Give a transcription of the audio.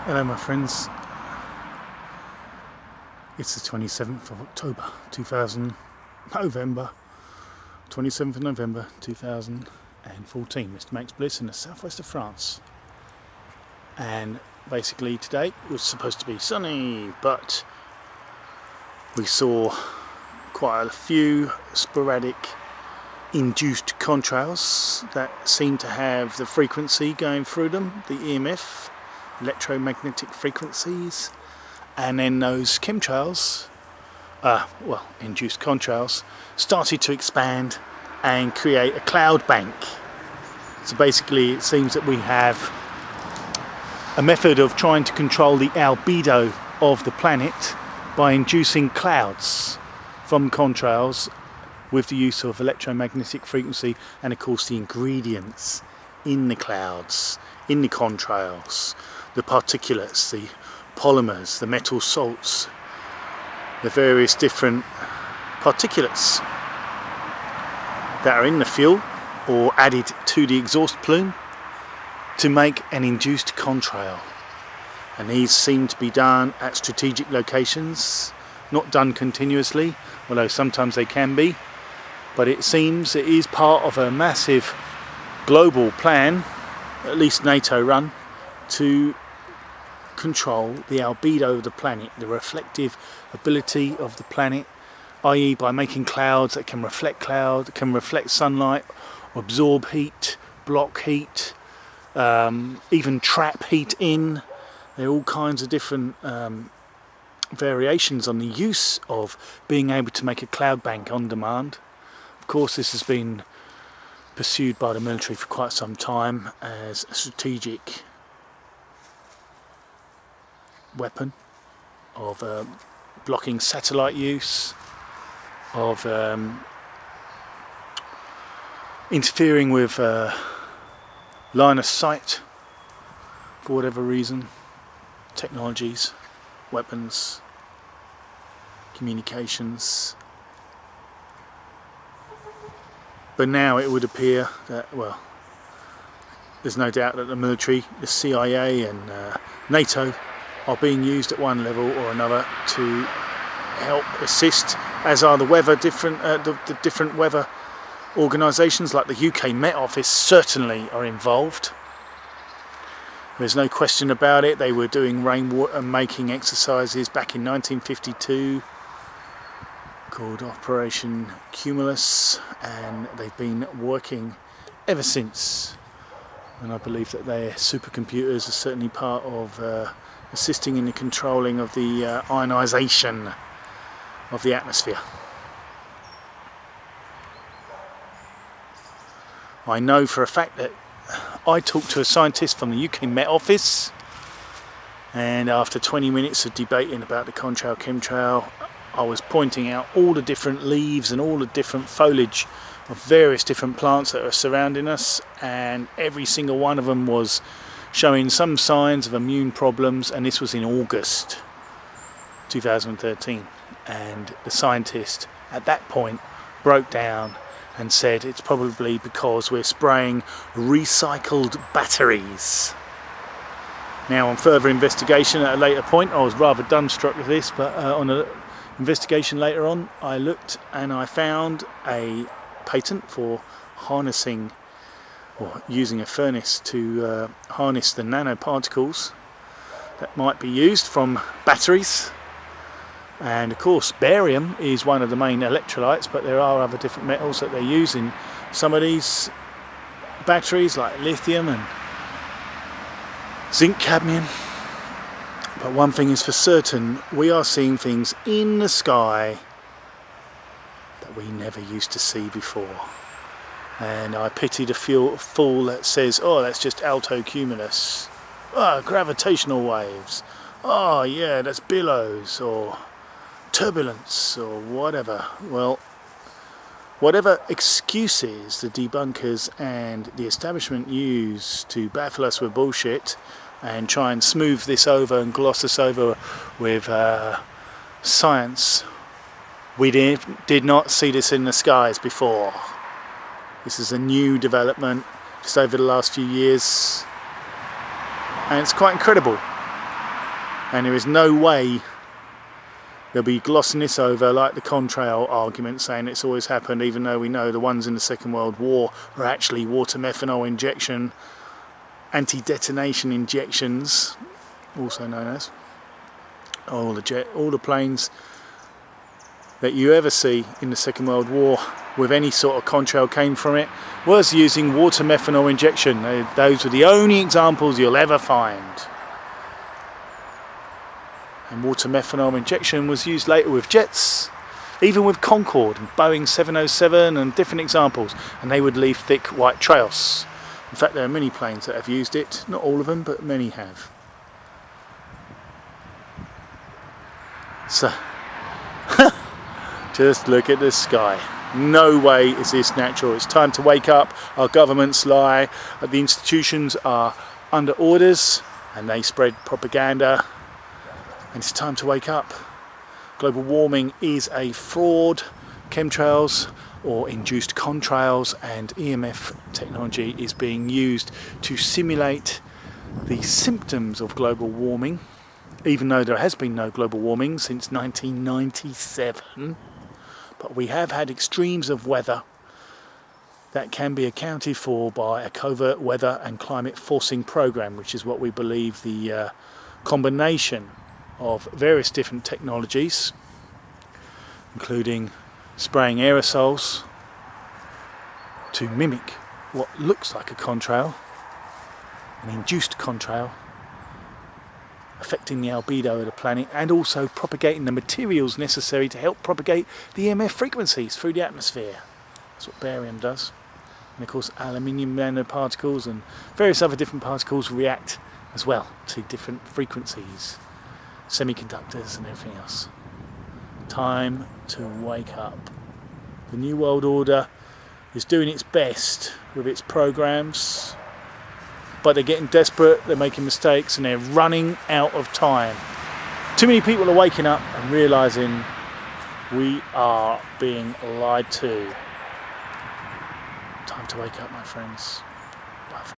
Hello my friends, it's the 27th of October 27th of November 2014, Mr. Max Bliss in the southwest of France. And basically today was supposed to be sunny, but we saw quite a few sporadic induced contrails that seem to have the frequency going through them, the EMF, electromagnetic frequencies, and then those chemtrails, induced contrails, started to expand and create a cloud bank. So basically it seems that we have a method of trying to control the albedo of the planet by inducing clouds from contrails with the use of electromagnetic frequency and of course the ingredients in the clouds, in the contrails, the particulates, the polymers, the metal salts, the various different particulates that are in the fuel or added to the exhaust plume to make an induced contrail. And these seem to be done at strategic locations, not done continuously, although sometimes they can be, but it seems it is part of a massive global plan, at least NATO run, to control the albedo of the planet, the reflective ability of the planet, i.e. by making clouds that can reflect sunlight, absorb heat, block heat, even trap heat in. There are all kinds of different variations on the use of being able to make a cloud bank on demand. Of course, this has been pursued by the military for quite some time as a strategic weapon of blocking satellite use, of interfering with line of sight for whatever reason, technologies, weapons, communications. But now it would appear that, well, there's no doubt that the military, the CIA and NATO are being used at one level or another to help assist, as are the weather the different weather organisations like the UK Met Office certainly are involved. There's no question about it. They were doing rainwater making exercises back in 1952 called Operation Cumulus, and they've been working ever since. And I believe that their supercomputers are certainly part of assisting in the controlling of the ionisation of the atmosphere. I know for a fact that I talked to a scientist from the UK Met Office, and after 20 minutes of debating about the contrail chemtrail, I was pointing out all the different leaves and all the different foliage of various different plants that are surrounding us, and every single one of them was showing some signs of immune problems, and this was in August 2013. And the scientist at that point broke down and said it's probably because we're spraying recycled batteries. Now, on further investigation at a later point, I was rather dumbstruck with this, but on an investigation later on, I looked and I found a patent for harnessing or using a furnace to harness the nanoparticles that might be used from batteries. And of course barium is one of the main electrolytes, but there are other different metals that they use in some of these batteries, like lithium and zinc cadmium. But one thing is for certain, we are seeing things in the sky that we never used to see before. And I pity the fool that says, oh, that's just alto cumulus, gravitational waves, oh yeah, that's billows or turbulence or whatever. Well, whatever excuses the debunkers and the establishment use to baffle us with bullshit and try and smooth this over and gloss us over with science, we did not see this in the skies before. This is a new development just over the last few years, and it's quite incredible. And there is no way they'll be glossing this over like the contrail argument, saying it's always happened, even though we know the ones in the Second World War are actually water methanol injection, anti-detonation injections, also known as. All the planes that you ever see in the Second World War with any sort of contrail came from it was using water methanol injection. Those were the only examples you'll ever find. And water methanol injection was used later with jets, even with Concorde and Boeing 707 and different examples, and they would leave thick white trails. In fact, there are many planes that have used it, not all of them, but many have. So, just look at the sky. No way is this natural. It's time to wake up. Our governments lie. The institutions are under orders and they spread propaganda. And it's time to wake up. Global warming is a fraud. Chemtrails or induced contrails and EMF technology is being used to simulate the symptoms of global warming, even though there has been no global warming since 1997. But we have had extremes of weather that can be accounted for by a covert weather and climate forcing program, which is what we believe the combination of various different technologies, including spraying aerosols to mimic what looks like a contrail, an induced contrail, affecting the albedo of the planet, and also propagating the materials necessary to help propagate the EMF frequencies through the atmosphere. That's what barium does. And of course aluminium nanoparticles and various other different particles react as well to different frequencies, semiconductors and everything else. Time to wake up. The New World Order is doing its best with its programs, but they're getting desperate, they're making mistakes, and they're running out of time. Too many people are waking up and realising we are being lied to. Time to wake up, my friends.